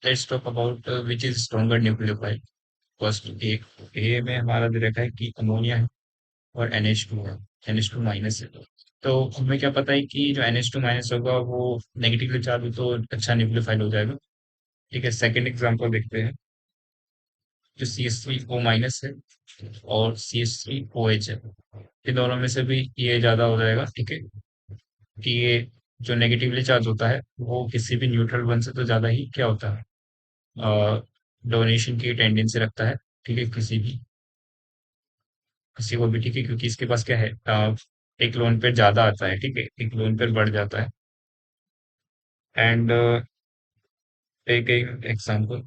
Let's talk about which is stronger nucleophile. First एक ए में हमारा दे रखा है कि अमोनिया है और NH2 है, NH2 माइनस है। तो हमें क्या पता है कि जो NH2 माइनस होगा वो नेगेटिवली चार्ज हो तो अच्छा न्यूक्लियोफाइल हो जाएगा। ठीक है, सेकंड एग्जांपल देखते हैं। जो CH3O माइनस है और CH3OH है, इन दोनों में से भी ये ज्यादा हो जाएगा। ठीक है, कि ये जो नेगेटिवली चार्ज होता है वो किसी भी न्यूट्रल वन से तो ज्यादा ही क्या होता है, डोनेशन की टेंडेंसी रखता है। ठीक है, किसी को भी। ठीक है, क्योंकि इसके पास क्या है, एक लोन पे ज्यादा आता है। ठीक है, एक लोन पे बढ़ जाता है। एंड एक एक example,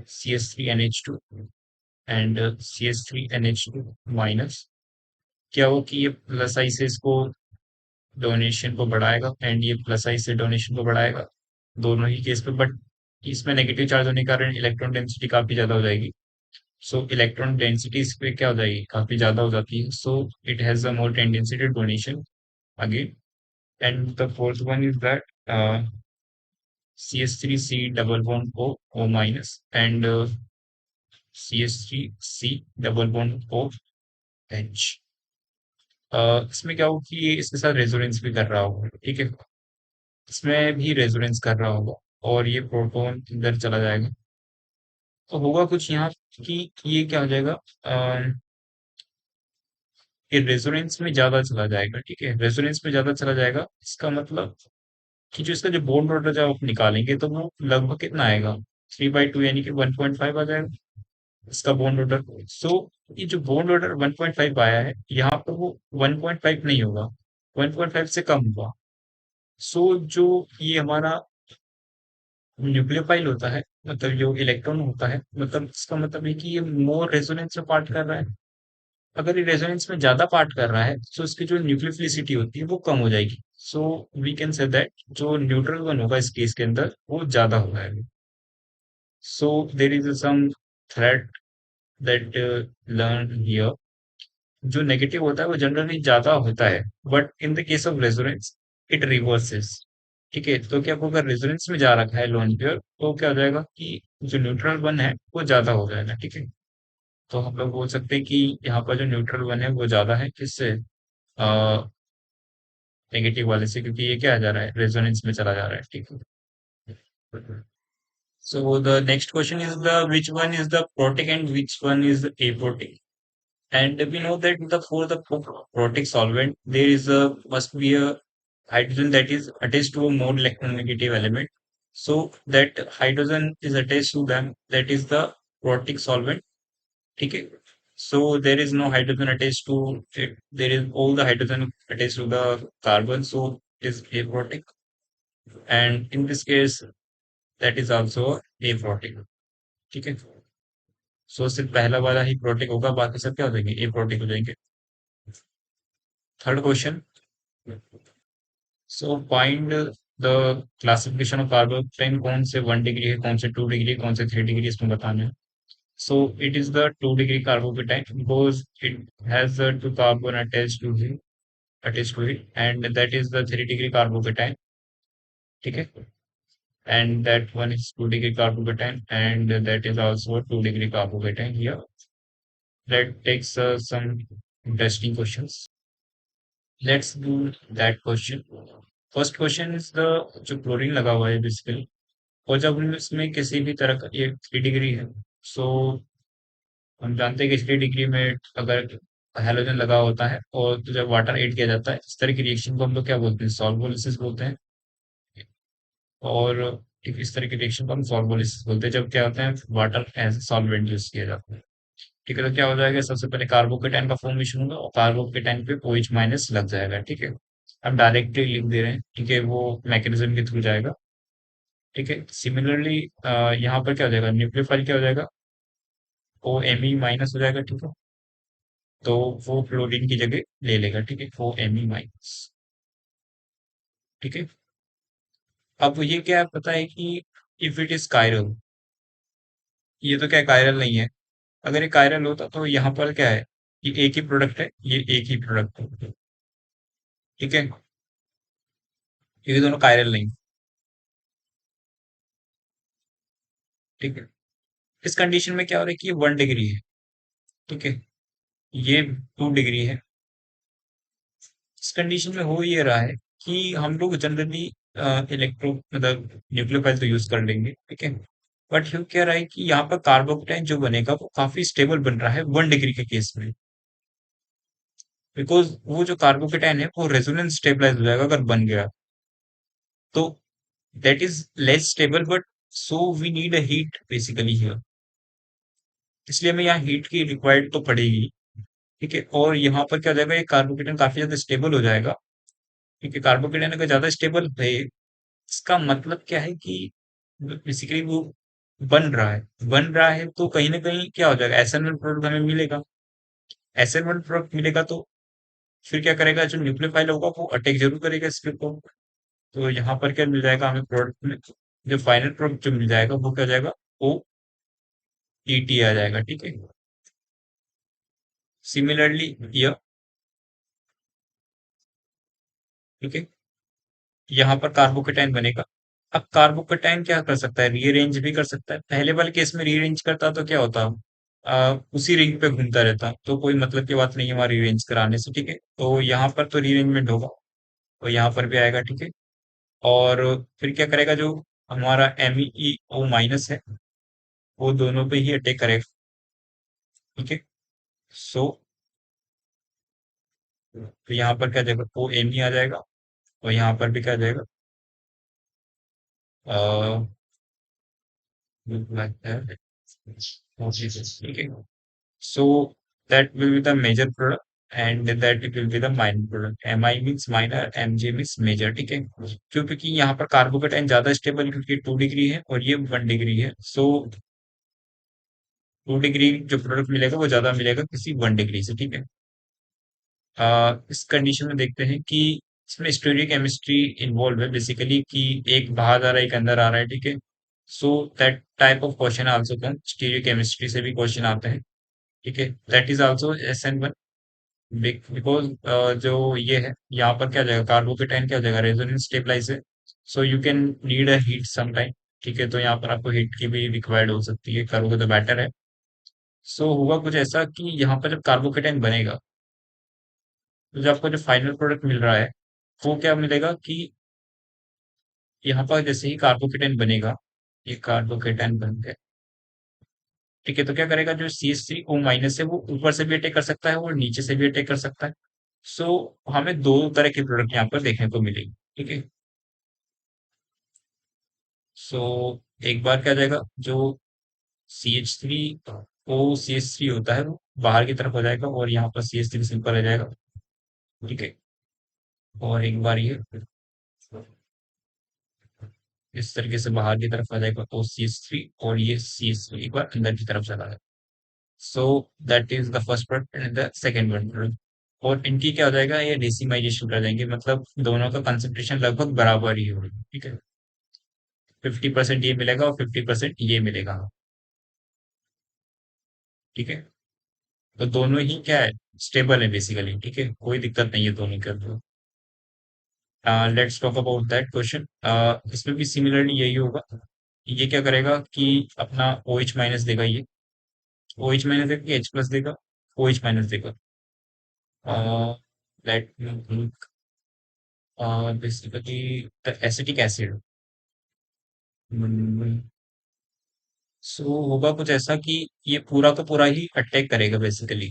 CH3NH2 and CH3NH2 minus, क्या हो कि ये प्लस आई से इसको डोनेशन को बढ़ाएगा एंड ये प्लस आई से डोनेशन को बढ़ाएगा, दोनों ही केस पे। बट इसमें नेगेटिव चार्ज होने के कारण इलेक्ट्रॉन डेंसिटी काफी ज्यादा हो जाएगी। सो इलेक्ट्रॉन डेंसिटी इस पे क्या हो जाएगी, काफी ज्यादा हो जाती है। So it has a more tendency to donation again. And the fourth one is that CH3C double bond O minus and CH3C double bond OH। इसमें क्या हो कि ये इसके साथ रेजोनेंस भी कर रहा होगा। ठीक है, इसमें भी रेजोनेंस कर रहा होगा और ये प्रोटॉन अंदर चला जाएगा। तो होगा कुछ यहाँ कि ये क्या हो जाएगा, ये रेजोनेंस में ज्यादा चला जाएगा। ठीक है, रेजोनेंस में ज्यादा चला जाएगा, इसका मतलब कि जो इसका जो बॉन्ड ऑर्डर जब आप निकालेंगे तो वो लगभग कितना आएगा, 3/2 यानी कि 1.5 आ जाएगा इसका बॉन्ड ऑर्डर। सो ये जो बॉन्ड ऑर्डर 1.5 आया है, यहाँ पर वो 1.5 नहीं होगा, 1.5 से कम होगा। सो जो ये हमारा न्यूक्लियोफाइल होता है, मतलब जो इलेक्ट्रॉन होता है, मतलब इसका मतलब है कि ये मोर रेजोनेंस में पार्ट कर रहा है। अगर ये रेजोनेंस में ज्यादा पार्ट कर रहा है तो इसकी जो न्यूक्लियोफिलिसिटी होती है वो कम हो जाएगी। So we can say that जो न्यूट्रल वन होगा इस केस के अंदर वो ज्यादा हो जाएगा। So there is some thread that learn here. जो नेगेटिव होता है वो जनरली ज्यादा होता है, but in the case of resonance it reverses. ठीक है, तो क्या होगा, रेजोनेंस में जा रखा है लोन पेयर तो क्या हो जाएगा कि जो न्यूट्रल वन है वो ज्यादा हो जाएगा। ठीक है, तो हम लोग बोल सकते हैं कि यहाँ पर जो न्यूट्रल वन है वो ज्यादा है किससे, नेगेटिव वाले से, क्योंकि ये क्या जा रहा है, रेजोनेंस में चला जा रहा है। ठीक है, so the next question is the which one is the protic and which one is the aprotic. And we know that for the protic solvent there is a must be a hydrogen that is attached to a more electronegative element, so that hydrogen is attached to them, that is the protic solvent. Okay, so there is no hydrogen attached to it, there is all the hydrogen attached to the carbon, so it is aprotic. And in this case that is also aprotic. ठीक है, सो सिर्फ पहला वाला ही protic होगा, बाकी सब क्या हो जाएंगे, aprotic हो जाएंगे। Third question, so find the classification of carbocation, कौन से 1 डिग्री है, कौन से 2 डिग्री, कौन से 3 डिग्री, इसमें बताना है। So it is the 2 degree carbocation because it has two carbon attached to it and that is the 3 degree carbocation. ठीक है, and that one is 2 degree carbocation and that is also a 2 degree carbocation here. That takes some interesting questions. Let's do that question. First question is the, जो chlorine लगा हुआ है basically, और जब हम इसमें किसी भी तरह का, ये 3 डिग्री है। सो हम जानते हैं कि 3 डिग्री में अगर हेलोजन लगा होता है और तो जब वाटर ऐड किया जाता है, इस तरह की रिएक्शन को हम लोग क्या बोलते हैं, सॉल्वोलिसिस बोलते हैं। और इस तरह की रिएक्शन को हम सॉल्वोलिसिस बोलते हैं जब क्या होता है, वाटर एज सॉल्वेंट यूज किया जाता है। ठीक है, तो क्या हो जाएगा, सबसे पहले कार्बोकेटाइन का फॉर्मेशन होगा और कार्बोकेटाइन पे OH माइनस लग जाएगा। ठीक है, अब डायरेक्टली लिख दे रहे हैं। ठीक है, वो मैकेनिज्म के थ्रू जाएगा। ठीक है, सिमिलरली यहाँ पर क्या हो जाएगा, न्यूक्लियोफाइल क्या हो जाएगा, OMe माइनस हो जाएगा। ठीक है, तो वो फ्लोरीन की जगह ले लेगा। ठीक है, OMe माइनस। ठीक है, अब ये क्या पता है कि इफ इट इज कायरल, ये तो क्या कायरल नहीं है। अगर ये कायरल होता तो यहाँ पर क्या है, ये एक ही प्रोडक्ट है, ये एक ही प्रोडक्ट है। ठीक है, ये दोनों कायरल नहीं। ठीक है। इस कंडीशन में क्या हो रहा है कि ये 1 डिग्री है। ठीक है, ये 2 डिग्री है। इस कंडीशन में हो ये रहा है कि हम लोग जनरली इलेक्ट्रो मतलब न्यूक्लियोफाइल तो यूज कर लेंगे, ठीक है। बट हो क्या रहा है कि यहाँ पर कार्बोकेटाइन जो बनेगा वो काफी स्टेबल बन रहा है 1 डिग्री के केस में। बिकॉज वो जो कार्बोकेटाइन है वो रेजोनेंस स्टेबलाइज हो जाएगा अगर बन गया, तो that is less stable, but so we need a heat basically here. इसलिए हमें यहाँ हीट की रिक्वायर्ड तो पड़ेगी। ठीक है, और यहाँ पर क्या हो जाएगा, ये कार्बोकेटाइन काफी ज्यादा स्टेबल हो जाएगा। ठीक है, कार्बोकेटाइन अगर ज्यादा स्टेबल है, इसका मतलब क्या है कि बेसिकली वो बन रहा है तो कहीं ना कहीं क्या हो जाएगा, एसएन1 प्रोडक्ट हमें मिलेगा। एसएन1 प्रोडक्ट मिलेगा तो फिर क्या करेगा, जो न्यूक्लियोफाइल होगा वो अटैक जरूर करेगा इस पे को। तो यहाँ पर क्या मिल जाएगा हमें प्रोडक्ट में, जो फाइनल प्रोडक्ट जो मिल जाएगा वो क्या हो जाएगा, ओ ईटी आ जाएगा। ठीक है, सिमिलरली ये, ठीक है, यहाँ पर कार्बोकेटाइन बनेगा। अब कार्बोकेटाइन क्या कर सकता है, रीअरेंज भी कर सकता है। पहले वाले केस में रीअरेंज करता तो क्या होता, उसी रिंग पे घूमता रहता, तो कोई मतलब की बात नहीं है वहां रीअरेंज कराने से। ठीक है, तो यहाँ पर तो रीअरेंजमेंट होगा, तो यहाँ पर भी आएगा। ठीक है, और फिर क्या करेगा, जो हमारा MEO माइनस है वो दोनों पे ही अटैक करेगा। ठीक है, सो तो यहाँ पर क्या जाएगा, OMe आ जाएगा, और यहाँ पर भी क्या जाएगा, ठीक है। So that will be the major product and that will be the minor product. Mi means minor, Mj means major। ठीक है, क्यों, क्योंकि यहाँ पर कार्बोकेटाइन ज्यादा स्टेबल क्योंकि 2 डिग्री है और ये 1 डिग्री है। सो 2 डिग्री जो प्रोडक्ट मिलेगा वो ज्यादा मिलेगा किसी 1 डिग्री से। ठीक है, इस कंडीशन में देखते हैं कि इसमें स्टोरियोकेमिस्ट्री इन्वॉल्व है बेसिकली, कि एक बाहर आ रहा है एक अंदर आ रहा है। ठीक है, so that type of question also come, stereochemistry से भी क्वेश्चन आते हैं। ठीक है, that is also SN1 because जो ये है यहाँ पर क्या हो जाएगा, कार्बोकेटाइन क्या हो जाएगा, रेजोनेंस स्टेबलाइज है। So you can need a heat some time. ठीक है, तो यहाँ पर आपको हीट की भी रिक्वायर्ड हो सकती है, करोगे तो बेटर है। सो हुआ कुछ ऐसा कि यहाँ पर जब कार्बोकेटाइन बनेगा तो जो आपको जो फाइनल प्रोडक्ट मिल रहा है वो क्या मिलेगा कि यहाँ पर जैसे ही कार्बोकेटाइन बनेगा, ये कार्बोकेटाइन बन गया। ठीक है, तो क्या करेगा, जो CH3O माइनस है वो ऊपर से भी अटैक कर सकता है और नीचे से भी अटैक कर सकता है। सो हमें दो तरह के प्रोडक्ट यहाँ पर देखने को मिलेंगे। ठीक है, सो एक बार क्या जाएगा, जो CH3O CH3 होता है वो बाहर की तरफ हो जाएगा और यहाँ पर CH3 सिंपल रह जाएगा। ठीक है, और एक बार ये इस तरीके से बाहर की तरफ आ जाएगा OCH3, और ये CH3 एक बार अंदर की तरफ चला जाएगा। So that is the first product and the second one. और इनकी क्या हो जाएगा, ये डेसिमाइजेशन कर देंगे, मतलब दोनों का कंसेंट्रेशन लगभग बराबर ही होगा। ठीक है, 50% ये मिलेगा और 50% ये मिलेगा। ठीक है, तो दोनों ही क्या है, स्टेबल है बेसिकली। ठीक है, कोई दिक्कत नहीं है दोनों के अंदर। Let's talk about that question. इसमें भी सिमिलरली यही होगा। ये क्या करेगा कि अपना OH माइनस देगा, ये OH माइनस देगा, H प्लस देगा, OH माइनस देगा। Let basically the acetic acid. So होगा कुछ ऐसा कि ये पूरा का पूरा ही अटैक करेगा बेसिकली,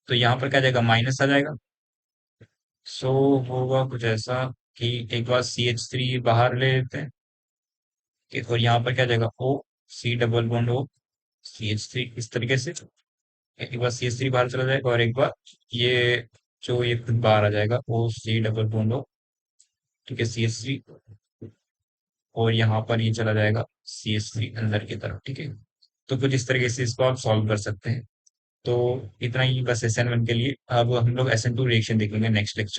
तो यहाँ पर क्या जाएगा, माइनस आ जाएगा। सो होगा कुछ ऐसा कि एक बार CH3 बाहर ले लेते हैं, और यहाँ पर क्या जाएगा, O C double bond O CH3 इस तरीके से। एक बार CH3 बाहर चला जाएगा और एक बार ये जो ये खुद बाहर आ जाएगा O C double bond O। ठीक है, CH3, और यहाँ पर ये चला जाएगा CH3 अंदर की तरफ। ठीक है, तो कुछ इस तरीके से इसको आप सॉल्व कर सकते हैं। तो इतना ही बस SN1 के लिए। अब हम लोग SN2 रिएक्शन देखेंगे नेक्स्ट लेक्चर।